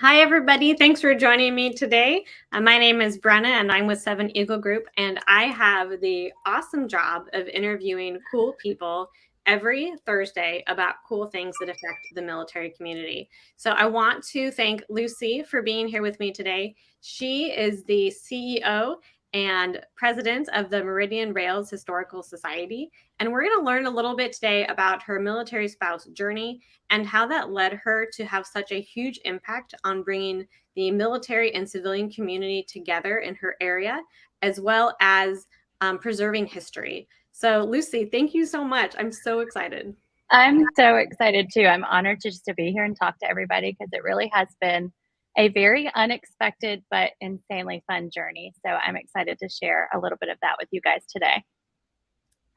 Hi, everybody. Thanks for joining me today. My name is Brenna, and I'm with Seven Eagle Group, and I have the awesome job of interviewing cool people every Thursday about cool things that affect the military community. So I want to thank Lucy for being here with me today. She is the CEO and president of the Meridian Rails Historical Society, and we're going to learn a little bit today about her military spouse journey and how that led her to have such a huge impact on bringing the military and civilian community together in her area, as well as preserving history. So, Lucy, thank you so much. I'm so excited. I'm so excited too. I'm honored just to be here and talk to everybody because it really has been a very unexpected but insanely fun journey. So I'm excited to share a little bit of that with you guys today.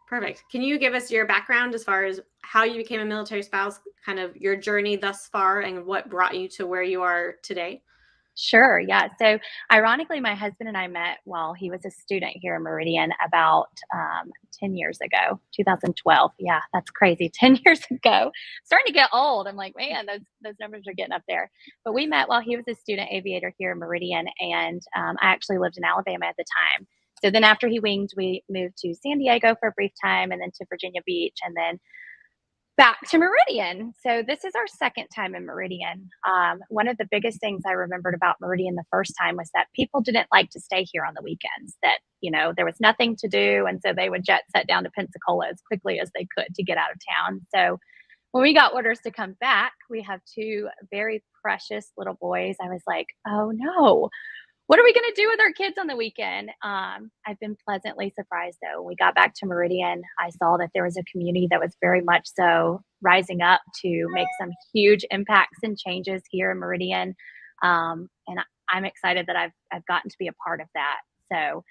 Perfect. Can you give us your background as far as how you became a military spouse, kind of your journey thus far, and what brought you to where you are today? Sure. Yeah. So, ironically, my husband and I met while he was a student here in Meridian about 10 years ago, 2012. Yeah, that's crazy. 10 years ago. Starting to get old. I'm like, man, those numbers are getting up there. But we met while he was a student aviator here in Meridian, and I actually lived in Alabama at the time. So then after he winged, we moved to San Diego for a brief time and then to Virginia Beach and then back to Meridian. So this is our second time in Meridian. One of the biggest things I remembered about Meridian the first time was that people didn't like to stay here on the weekends, that, there was nothing to do. And so they would jet set down to Pensacola as quickly as they could to get out of town. So when we got orders to come back, we have two very precious little boys. I was like, oh no, what are we going to do with our kids on the weekend? I've been pleasantly surprised though. When we got back to Meridian, I saw that there was a community that was very much so rising up to make some huge impacts and changes here in Meridian. And I'm excited that I've gotten to be a part of that. So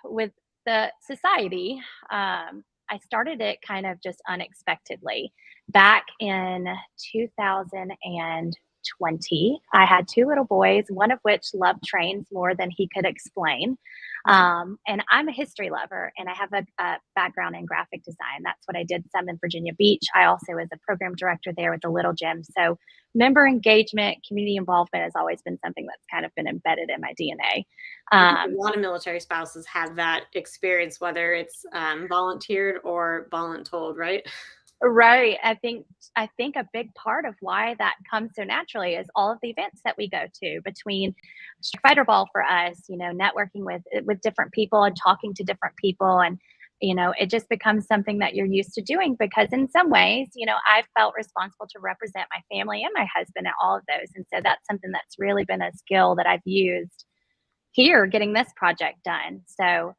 with the society, I started it kind of just unexpectedly. Back in 2020, I had two little boys, one of which loved trains more than he could explain. And I'm a history lover and I have a background in graphic design. That's what I did some in Virginia Beach. I also was a program director there with the Little Gym. So member engagement, community involvement has always been something that's kind of been embedded in my DNA. I think a lot of military spouses have that experience, whether it's volunteered or voluntold, right? Right. I think a big part of why that comes so naturally is all of the events that we go to between Fighter Ball for us, networking with different people and talking to different people and it just becomes something that you're used to doing because in some ways, I've felt responsible to represent my family and my husband at all of those. And so that's something that's really been a skill that I've used here getting this project done. So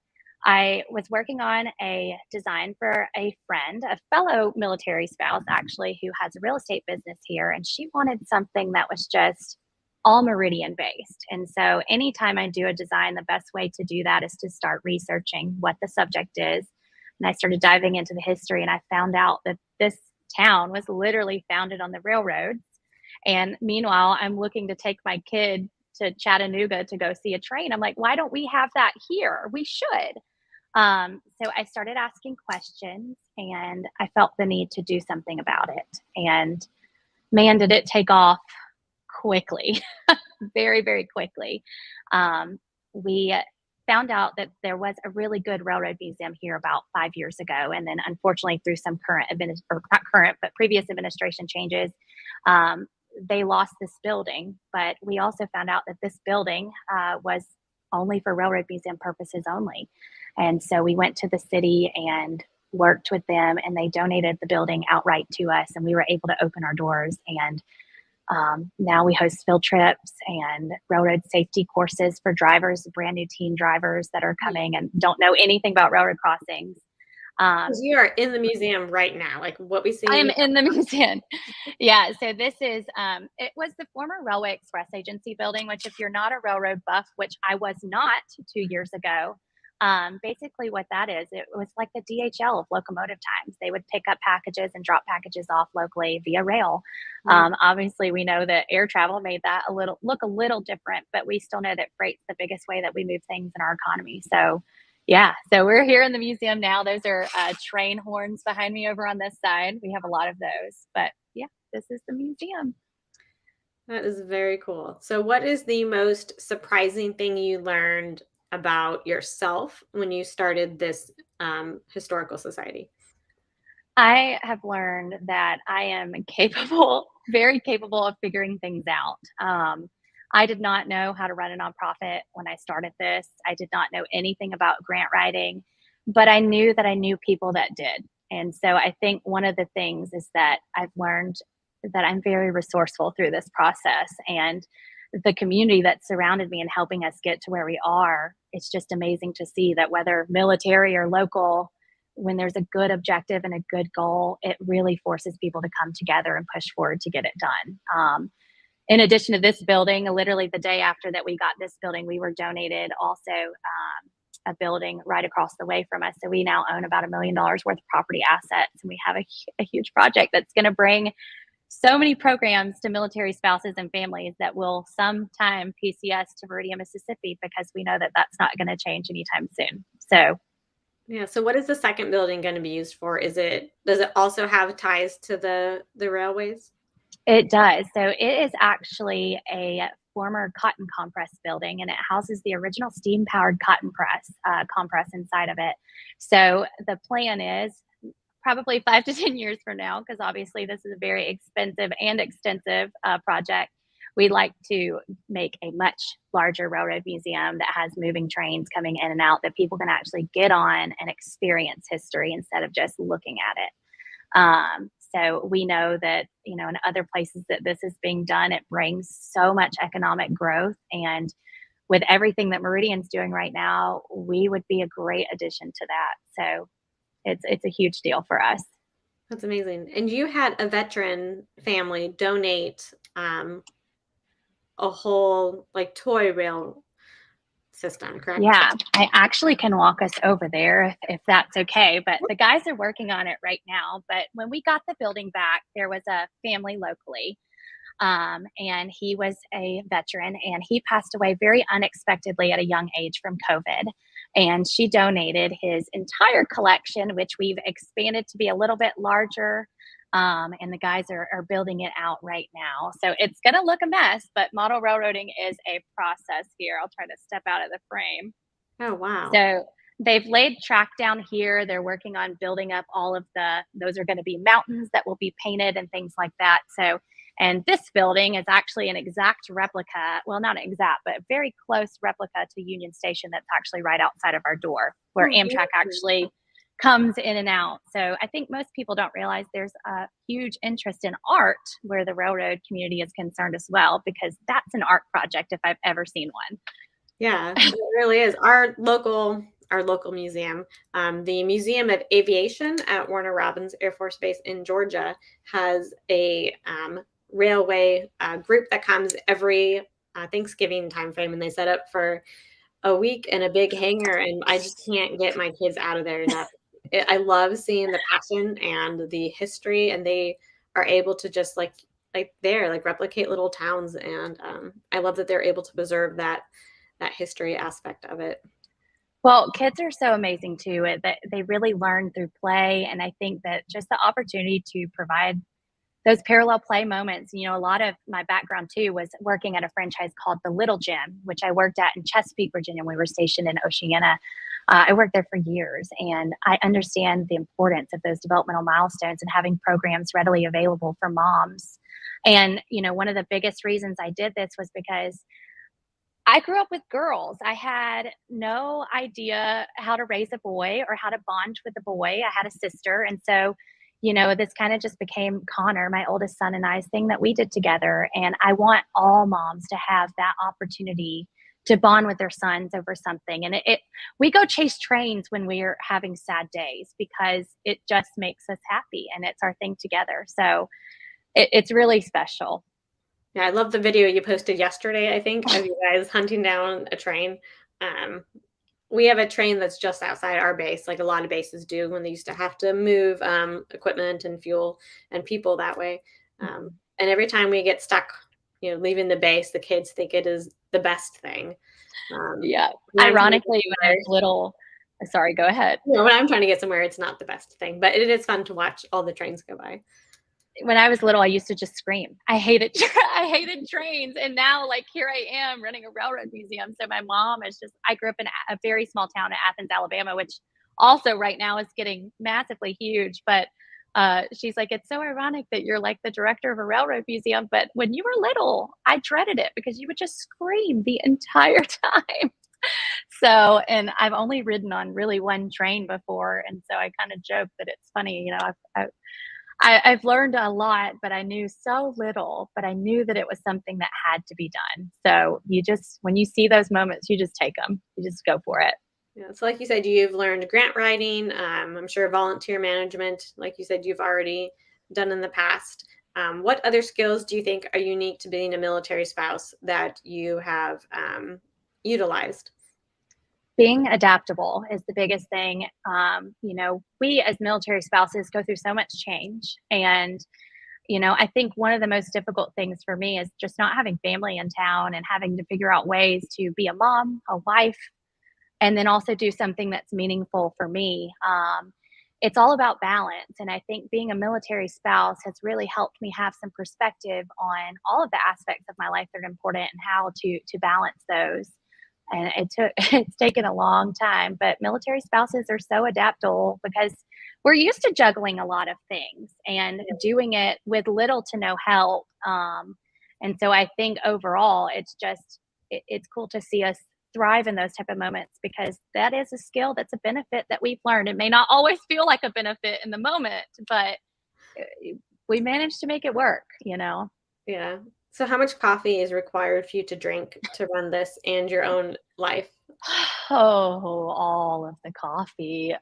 I was working on a design for a friend, a fellow military spouse, actually, who has a real estate business here. And she wanted something that was just all Meridian based. And so anytime I do a design, the best way to do that is to start researching what the subject is. And I started diving into the history and I found out that this town was literally founded on the railroads. And meanwhile, I'm looking to take my kid to Chattanooga to go see a train. I'm like, why don't we have that here? We should. So I started asking questions and I felt the need to do something about it. And man, did it take off quickly, very, very quickly. We found out that there was a really good railroad museum here about 5 years ago. And then unfortunately through some not current, but previous administration changes, they lost this building. But we also found out that this building was only for railroad museum purposes only. And so we went to the city and worked with them and they donated the building outright to us and we were able to open our doors. And now we host field trips and railroad safety courses for drivers, brand new teen drivers that are coming and don't know anything about railroad crossings. You are in the museum right now, like what we see. I am in the museum. Yeah. So this is, it was the former Railway Express Agency building, which if you're not a railroad buff, which I was not 2 years ago, basically what that is, it was like the DHL of locomotive times. They would pick up packages and drop packages off locally via rail. Obviously we know that air travel made that look a little different, but we still know that freight's the biggest way that we move things in our economy. So yeah, so we're here in the museum now. Those are train horns behind me over on this side. We have a lot of those, but yeah, this is the museum. That is very cool. So, what is the most surprising thing you learned about yourself when you started this historical society? I have learned that I am capable, very capable of figuring things out. I did not know how to run a nonprofit when I started this. I did not know anything about grant writing, but I knew that I knew people that did. And so I think one of the things is that I've learned that I'm very resourceful through this process, and the community that surrounded me and helping us get to where we are. It's just amazing to see that whether military or local, when there's a good objective and a good goal, it really forces people to come together and push forward to get it done. In addition to this building, literally the day after that we got this building, we were donated also a building right across the way from us. So we now own about $1 million worth of property assets, and we have a huge project that's going to bring so many programs to military spouses and families that will sometime PCS to Meridian, Mississippi, because we know that that's not going to change anytime soon. So Yeah. So, what is the second building going to be used for? Does it also have ties to the railways? it does. So it is actually a former cotton compress building, and it houses the original steam powered cotton press compress inside of it. So the plan is probably 5 to 10 years from now, because obviously this is a very expensive and extensive project. We'd like to make a much larger railroad museum that has moving trains coming in and out that people can actually get on and experience history instead of just looking at it. So we know that, you know, in other places that this is being done, it brings so much economic growth. And with everything that Meridian's doing right now, we would be a great addition to that. So it's a huge deal for us. That's amazing. And you had a veteran family donate a whole like toy rail system, correct? Yeah, I actually can walk us over there if that's okay. But the guys are working on it right now. But when we got the building back, there was a family locally, and he was a veteran, and he passed away very unexpectedly at a young age from COVID. And she donated his entire collection, which we've expanded to be a little bit larger. And the guys are building it out right now. So it's going to look a mess, but model railroading is a process here. I'll try to step out of the frame. Oh, wow. So they've laid track down here. They're working on building up all of those are going to be mountains that will be painted and things like that. So, and this building is actually an exact replica. Well, not an exact, but a very close replica to Union Station that's actually right outside of our door, where Oh, Amtrak actually comes in and out. So I think most people don't realize there's a huge interest in art where the railroad community is concerned as well, because that's an art project if I've ever seen one. yeah, it really is. Our local museum, the Museum of Aviation at Warner Robins Air Force Base in Georgia, has a railway group that comes every Thanksgiving time frame, and they set up for a week in a big hangar, and I just can't get my kids out of there enough. I love seeing the passion and the history, and they are able to just like replicate little towns, and I love that they're able to preserve that history aspect of it. Well, kids are so amazing too. That they really learn through play, and I think that just the opportunity to provide those parallel play moments. You know, a lot of my background too was working at a franchise called the Little Gym, which I worked at in Chesapeake, Virginia. We were stationed in Oceana. I worked there for years, and I understand the importance of those developmental milestones and having programs readily available for moms. And, you know, one of the biggest reasons I did this was because I grew up with girls. I had no idea how to raise a boy or how to bond with a boy. I had a sister. And so, you know, this kind of just became Connor, my oldest son, and I's thing that we did together. And I want all moms to have that opportunity to bond with their sons over something. And we go chase trains when we're having sad days because it just makes us happy and it's our thing together. So it's really special. Yeah, I love the video you posted yesterday, I think, of you guys hunting down a train. Um, we have a train that's just outside our base, like a lot of bases do when they used to have to move equipment and fuel and people that way. And every time we get stuck, leaving the base, the kids think it is the best thing. Yeah. When I'm trying to Ironically, when I was little, sorry, go ahead. when I'm trying to get somewhere, it's not the best thing, but it is fun to watch all the trains go by. when I was little, I used to just scream. I hated I hated trains, and now like here I am running a railroad museum. So my mom is just I grew up in a very small town in Athens, Alabama, which also right now is getting massively huge. But she's like, it's so ironic that you're like the director of a railroad museum, but when you were little, I dreaded it because you would just scream the entire time. So, and I've only ridden on really one train before, and so I kind of joke that it's funny, you know, I've learned a lot, but I knew so little, but I knew that it was something that had to be done. So you just, when you see those moments, you just take them, you just go for it. Yeah, so like you said, you've learned grant writing. I'm sure volunteer management, like you said, you've already done in the past. What other skills do you think are unique to being a military spouse that you have utilized? Being adaptable is the biggest thing. You know, we as military spouses go through so much change. And, you know, I think one of the most difficult things for me is just not having family in town and having to figure out ways to be a mom, a wife, and then also do something that's meaningful for me. It's all about balance. And I think being a military spouse has really helped me have some perspective on all of the aspects of my life that are important and how to balance those. And it's taken a long time, but military spouses are so adaptable because we're used to juggling a lot of things and doing it with little to no help. And so I think overall, it's cool to see us thrive in those type of moments because that is a skill that's a benefit that we've learned. It may not always feel like a benefit in the moment, but we managed to make it work, you know? Yeah. So how much coffee is required for you to drink to run this and your own life? Oh, all of the coffee.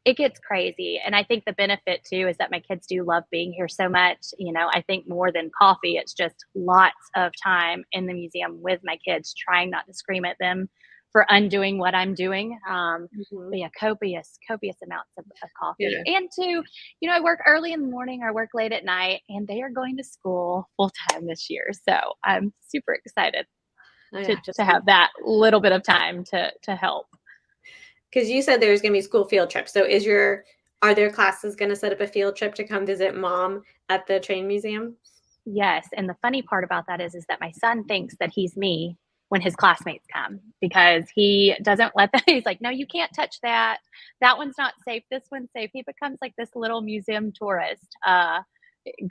It gets crazy. And I think the benefit too is that my kids do love being here so much. You know, I think more than coffee, it's just lots of time in the museum with my kids, trying not to scream at them for undoing what I'm doing. Mhm. But yeah, copious amounts of coffee. Yeah. And to, you know, I work early in the morning, I work late at night, and they are going to school full time this year. So I'm super excited Oh, to yeah. Just to have that little bit of time to help. because you said there's going to be school field trips. So are their classes going to set up a field trip to come visit mom at the train museum? Yes, and the funny part about that is that my son thinks that he's me when his classmates come because he doesn't let them. He's like, "No, you can't touch that. That one's not safe. This one's safe." He becomes like this little museum tourist,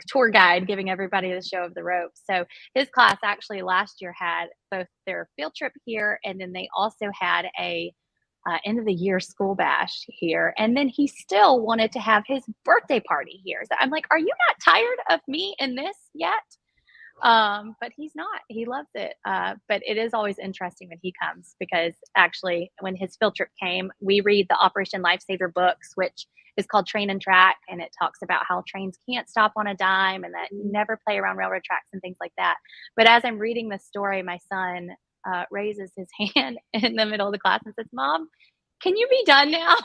tour guide, giving everybody the show of the ropes. So his class actually last year had both their field trip here, and then they also had a end of the year school bash here. And then he still wanted to have his birthday party here. So I'm like, are you not tired of me in this yet? But he's not. He loves it. But it is always interesting when he comes because actually, when his field trip came, we read the Operation Lifesaver books, which is called Train and Track, and it talks about how trains can't stop on a dime and that you never play around railroad tracks and things like that. But as I'm reading the story, my son raises his hand in the middle of the class and says, "Mom, can you be done now?"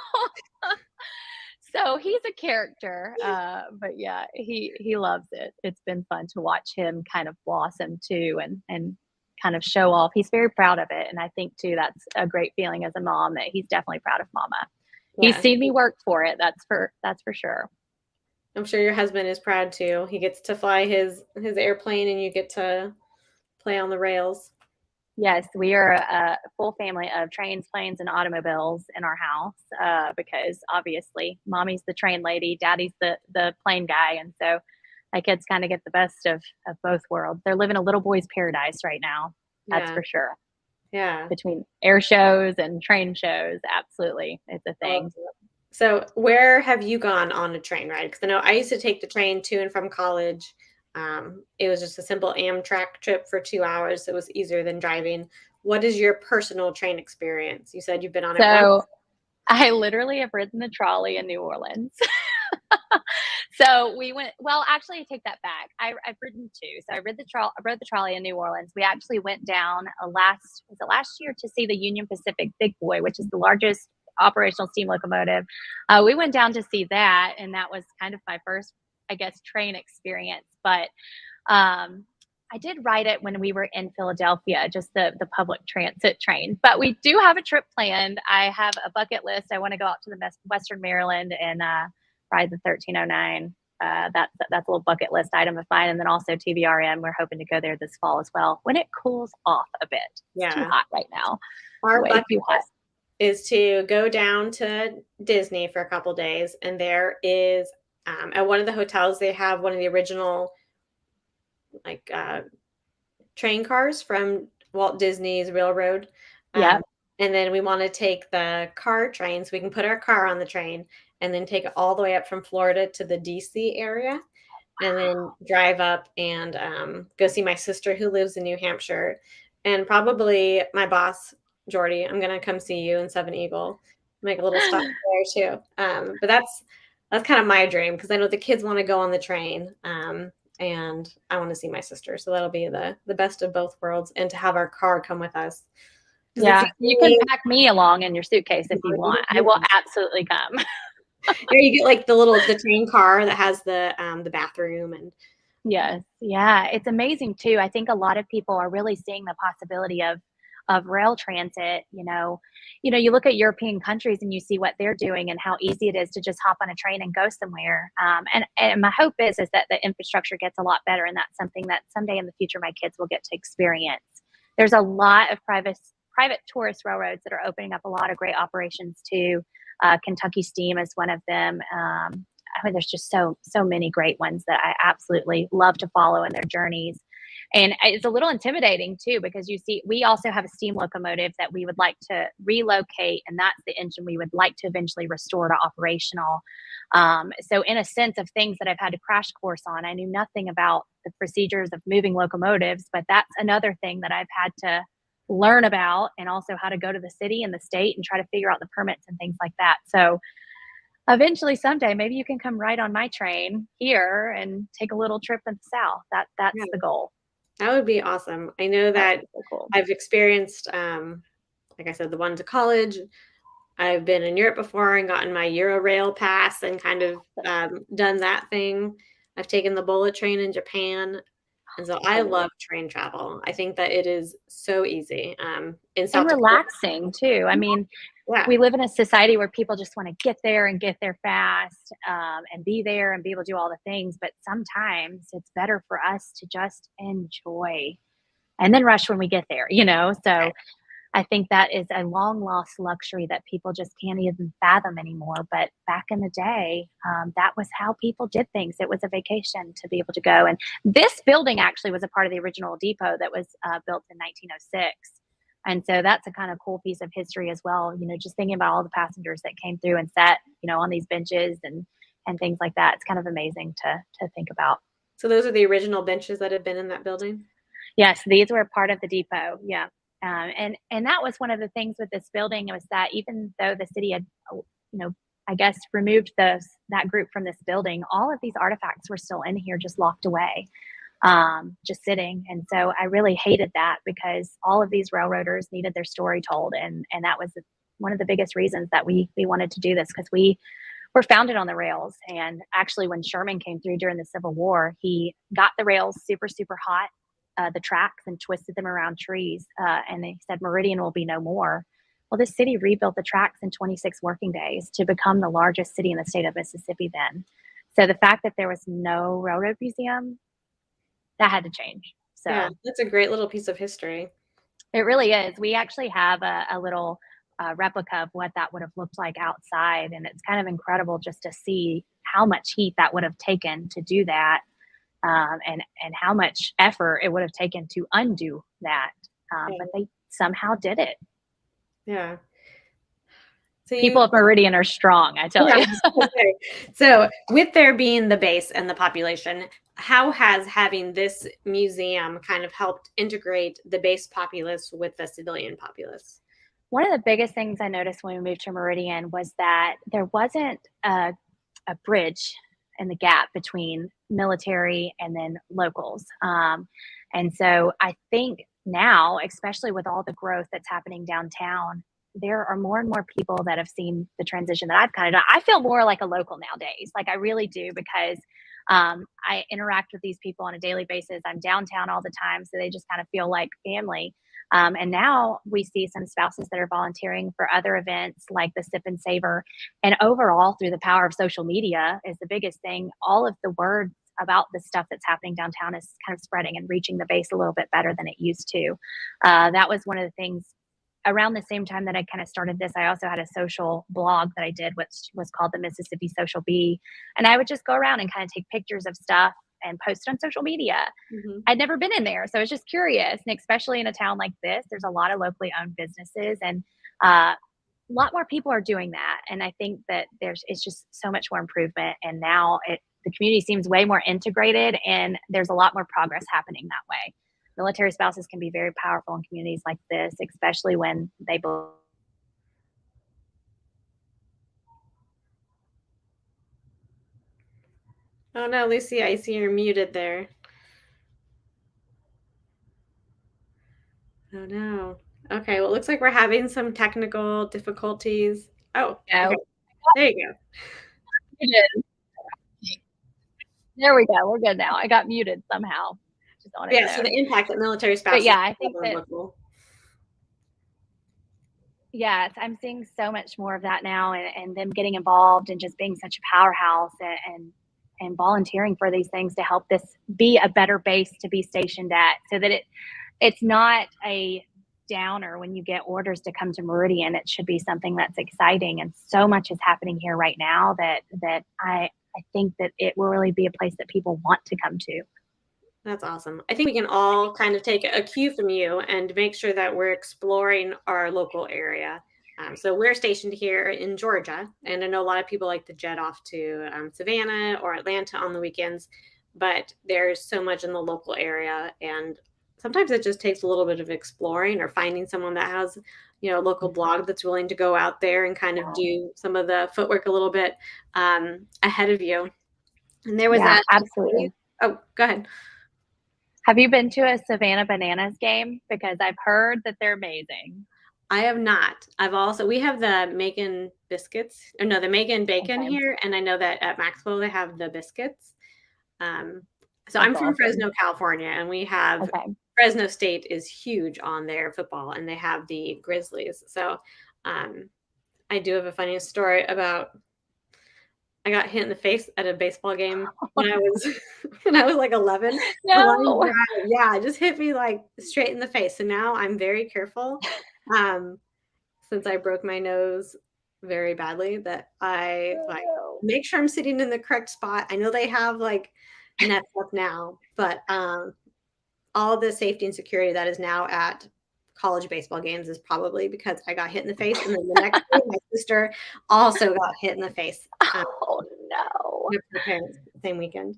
So he's a character, but yeah, he loves it. It's been fun to watch him kind of blossom too, and kind of show off. He's very proud of it, and I think too that's a great feeling as a mom that he's definitely proud of Mama. He's Yeah. seen me work for it. That's for sure. I'm sure your husband is proud too. He gets to fly his airplane and you get to play on the rails. Yes, we are a full family of trains, planes, and automobiles in our house because obviously, mommy's the train lady, daddy's the plane guy, and so my kids kind of get the best of both worlds. They're living a little boy's paradise right now. That's Yeah. for sure. Yeah. Between air shows and train shows, absolutely, it's a I love thing. it. So, where have you gone on a train ride? Because I know I used to take the train to and from college. It was just a simple Amtrak trip for 2 hours. It was easier than driving. What is your personal train experience? You said you've been on it once. So I literally have ridden the trolley in New Orleans. So we went. Well, actually, I take that back. I've ridden two. So I rode the trolley in New Orleans. We actually went down last year to see the Union Pacific Big Boy, which is the largest operational steam locomotive. We went down to see that, and that was kind of my first, I guess, train experience. But I did ride it when we were in Philadelphia, just the public transit train. But we do have a trip planned. I have a bucket list. I want to go out to the Western Maryland and ride the 1309. that's a little bucket list item of mine. And then also TVRM, we're hoping to go there this fall as well when it cools off a bit. It's too hot right now. Our Way bucket too hot. list is to go down to Disney for a couple days, and there is at one of the hotels they have one of the original like train cars from Walt Disney's Railroad. Yeah. And then we want to take the car train so we can put our car on the train and then take it all the way up from Florida to the DC area. And then drive up and go see my sister who lives in New Hampshire, and probably my boss, Jordy. I'm going to come see you in Seven Eagle, make a little stop there too. But that's kind of my dream because I know the kids want to go on the train, and I want to see my sister. So that'll be the best of both worlds, and to have our car come with us. Yeah, you can pack me along in your suitcase if you want. I will absolutely come. Yeah, you get like the train car that has the bathroom and yes, yeah, it's amazing too. I think a lot of people are really seeing the possibility of rail transit. You look at European countries and you see what they're doing and how easy it is to just hop on a train and go somewhere. And my hope is that the infrastructure gets a lot better, and that's something that someday in the future my kids will get to experience. There's a lot of private tourist railroads that are opening up a lot of great operations too. Kentucky Steam is one of them. I mean, there's just so many great ones that I absolutely love to follow in their journeys. And it's a little intimidating too, because you see, we also have a steam locomotive that we would like to relocate, and that's the engine we would like to eventually restore to operational. So in a sense of things that I've had to crash course on, I knew nothing about the procedures of moving locomotives, but that's another thing that I've had to learn about, and also how to go to the city and the state and try to figure out the permits and things like that. So eventually someday maybe you can come right on my train here and take a little trip in the South. That's the goal. That would be awesome. I know that so cool. I've experienced like I said, the one to college. I've been in Europe before and gotten my Euro-Rail pass and kind of done that thing. I've taken the bullet train in Japan. And so I love train travel. I think that it is so easy. And relaxing too. I mean, we live in a society where people just want to get there and get there fast, and be there and be able to do all the things. But sometimes it's better for us to just enjoy and then rush when we get there, So I think that is a long lost luxury that people just can't even fathom anymore. But back in the day, that was how people did things. It was a vacation to be able to go. And this building actually was a part of the original depot that was built in 1906. And so that's a kind of cool piece of history as well. Just thinking about all the passengers that came through and sat, on these benches and things like that. It's kind of amazing to think about. So those are the original benches that had been in that building? Yes, these were part of the depot. Yeah. And that was one of the things with this building, was that even though the city had, I guess, removed that group from this building, all of these artifacts were still in here, just locked away, just sitting. And so I really hated that, because all of these railroaders needed their story told. And that was one of the biggest reasons that we wanted to do this, because we were founded on the rails. And actually, when Sherman came through during the Civil War, he got the rails super, super hot, the tracks, and twisted them around trees. And they said, Meridian will be no more. Well, this city rebuilt the tracks in 26 working days to become the largest city in the state of Mississippi then. So the fact that there was no railroad museum, that had to change. So yeah, that's a great little piece of history. It really is. We actually have a little replica of what that would have looked like outside. And it's kind of incredible just to see how much heat that would have taken to do that. And how much effort it would have taken to undo that. But they somehow did it. Yeah. So people of Meridian are strong, I tell you. Okay. So with there being the base and the population, how has having this museum kind of helped integrate the base populace with the civilian populace? One of the biggest things I noticed when we moved to Meridian was that there wasn't a bridge in the gap between military and then locals. And so I think now, especially with all the growth that's happening downtown, there are more and more people that have seen the transition that I've kind of done. I feel more like a local nowadays. Like I really do, because I interact with these people on a daily basis. I'm downtown all the time, so they just kind of feel like family. And now we see some spouses that are volunteering for other events like the Sip and Savor. And overall, through the power of social media is the biggest thing. All of the word about the stuff that's happening downtown is kind of spreading and reaching the base a little bit better than it used to. That was one of the things around the same time that I kind of started this. I also had a social blog that I did, which was called the Mississippi Social Bee. And I would just go around and kind of take pictures of stuff and post it on social media. I'd never been in there, so I was just curious. And especially in a town like this, there's a lot of locally owned businesses, and a lot more people are doing that. And I think that it's just so much more improvement. And now the community seems way more integrated, and there's a lot more progress happening that way. Military spouses can be very powerful in communities like this, especially when they believe. Oh no, Lucy, I see you're muted there. Oh no. Okay, well, it looks like we're having some technical difficulties. Oh, okay. There you go. There we go. We're good now. I got muted somehow. Yeah, so the impact that military spouses I think that local. Yes, I'm seeing so much more of that now, and them getting involved and just being such a powerhouse, and volunteering for these things to help this be a better base to be stationed at, so that it's not a downer when you get orders to come to Meridian. It should be something that's exciting, and so much is happening here right now that I think that it will really be a place that people want to come to. That's awesome. I think we can all kind of take a cue from you and make sure that we're exploring our local area. So we're stationed here in Georgia, and I know a lot of people like to jet off to Savannah or Atlanta on the weekends, but there's so much in the local area, and sometimes it just takes a little bit of exploring or finding someone that has, a local blog that's willing to go out there and kind of do some of the footwork a little bit ahead of you. And there was absolutely. Oh, go ahead. Have you been to a Savannah Bananas game? Because I've heard that they're amazing. I have not. We have the Macon biscuits, or no, the Macon bacon here. And I know that at Maxwell, they have the biscuits. So I'm from Fresno, California, and we have Fresno State is huge on their football, and they have the Grizzlies. So I do have a funny story about, I got hit in the face at a baseball game when I was like 11. No. Yeah, it just hit me like straight in the face. So now I'm very careful, since I broke my nose very badly, that I make sure I'm sitting in the correct spot. I know they have like nets up now, but all the safety and security that is now at college baseball games is probably because I got hit in the face, and then the next day my sister also got hit in the face. Oh no! With her parents same weekend.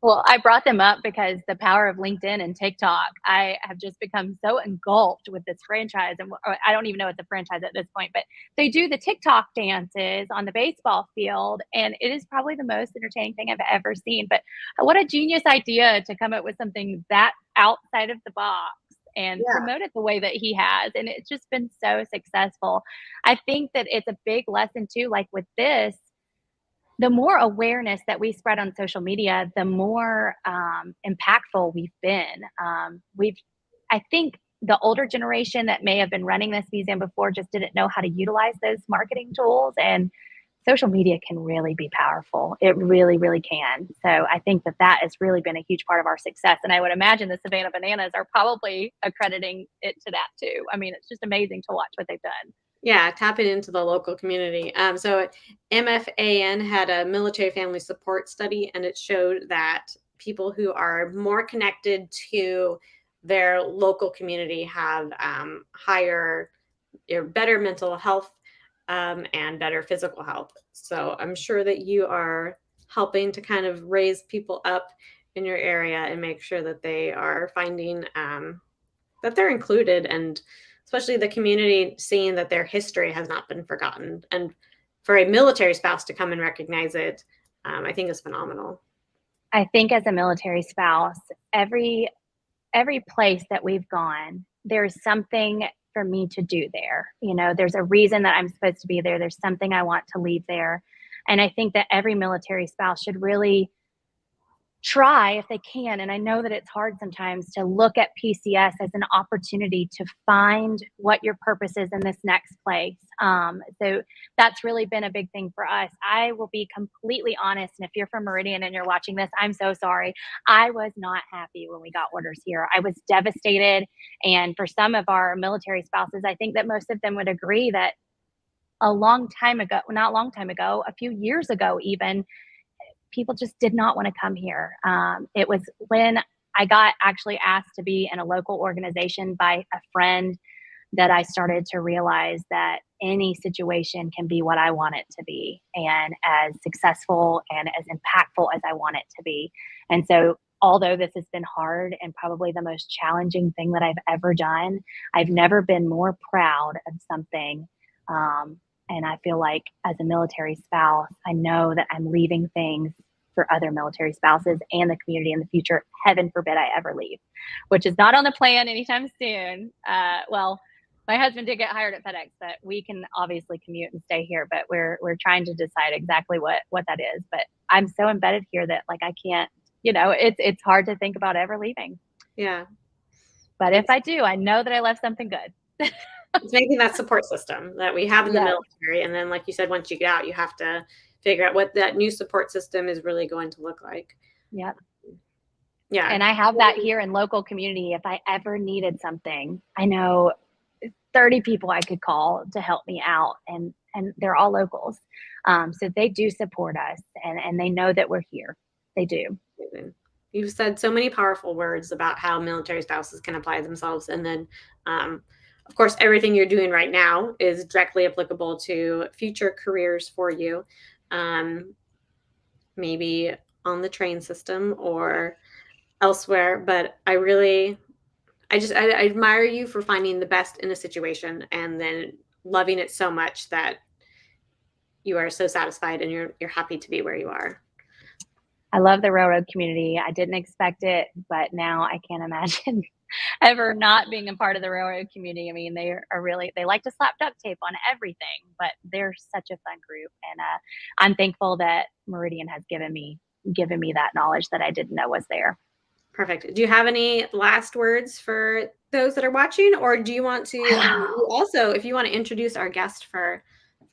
Well, I brought them up because the power of LinkedIn and TikTok. I have just become so engulfed with this franchise, and I don't even know it's a franchise at this point. But they do the TikTok dances on the baseball field, and it is probably the most entertaining thing I've ever seen. But what a genius idea to come up with something that outside of the box and promote it the way that he has. And it's just been so successful. I think that it's a big lesson too, like with this, the more awareness that we spread on social media, the more impactful we've been. I think the older generation that may have been running this museum before just didn't know how to utilize those marketing tools, and social media can really be powerful. It really, really can. So I think that has really been a huge part of our success. And I would imagine the Savannah Bananas are probably accrediting it to that too. I mean, it's just amazing to watch what they've done. Yeah, tapping into the local community. So MFAN had a military family support study, and it showed that people who are more connected to their local community have higher or better mental health and better physical health. So I'm sure that you are helping to kind of raise people up in your area and make sure that they are finding that they're included, and especially the community seeing that their history has not been forgotten. And for a military spouse to come and recognize it, I think is phenomenal. I think as a military spouse, every place that we've gone, there's something for me to do there. There's a reason that I'm supposed to be there. There's something I want to leave there. And I think that every military spouse should really try if they can, and I know that it's hard sometimes, to look at PCS as an opportunity to find what your purpose is in this next place. So that's really been a big thing for us. I will be completely honest, and if you're from Meridian and you're watching this, I'm so sorry. I was not happy when we got orders here. I was devastated, and for some of our military spouses, I think that most of them would agree that a long time ago, not a long time ago, a few years ago even, people just did not want to come here. It was when I got actually asked to be in a local organization by a friend that I started to realize that any situation can be what I want it to be, and as successful and as impactful as I want it to be. And so, although this has been hard and probably the most challenging thing that I've ever done, I've never been more proud of something. And I feel like as a military spouse, I know that I'm leaving things for other military spouses and the community in the future. Heaven forbid I ever leave, which is not on the plan anytime soon. Well, my husband did get hired at FedEx, but we can obviously commute and stay here. But we're trying to decide exactly what that is. But I'm so embedded here that like I can't. It's hard to think about ever leaving. Yeah. But if I do, I know that I left something good. It's making that support system that we have in the military. And then, like you said, once you get out, you have to figure out what that new support system is really going to look like. Yep. Yeah. And I have that here in local community. If I ever needed something, I know 30 people I could call to help me out, and they're all locals. So they do support us, and they know that we're here. They do. You've said so many powerful words about how military spouses can apply themselves. And then, of course, everything you're doing right now is directly applicable to future careers for you. Maybe on the train system or elsewhere. But I admire you for finding the best in a situation and then loving it so much that you are so satisfied and you're happy to be where you are. I love the railroad community. I didn't expect it, but now I can't imagine ever not being a part of the railroad community. I mean, they like to slap duct tape on everything, but they're such a fun group. And I'm thankful that Meridian has given me that knowledge that I didn't know was there. Perfect. Do you have any last words for those that are watching, or do you want to also, if you want to introduce our guest for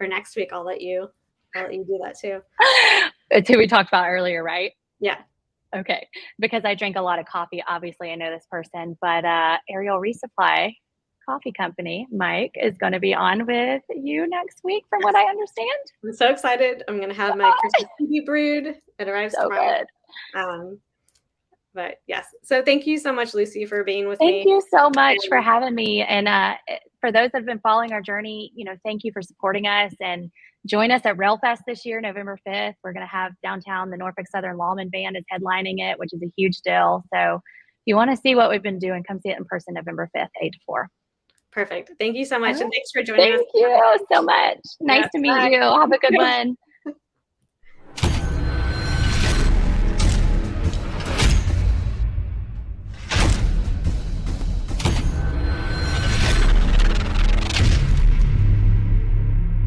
next week, I'll let you do that too. It's who we talked about earlier, right? Yeah. Okay. Because I drink a lot of coffee. Obviously, I know this person, but Ariel Resupply Coffee Company, Mike, is going to be on with you next week, from what I understand. I'm so excited. I'm going to have my Christmas coffee brewed. It arrives tomorrow. Good. But yes, so thank you so much, Lucy, for being with me. Thank you so much for having me. And for those that have been following our journey, thank you for supporting us, and join us at RailFest this year, November 5th. We're going to have downtown, the Norfolk Southern Lawman Band is headlining it, which is a huge deal. So if you want to see what we've been doing, come see it in person November 5th, 8 to 4. Perfect. Thank you so much. And thanks for joining us. Thank you so much. Nice to meet you. Have a good one.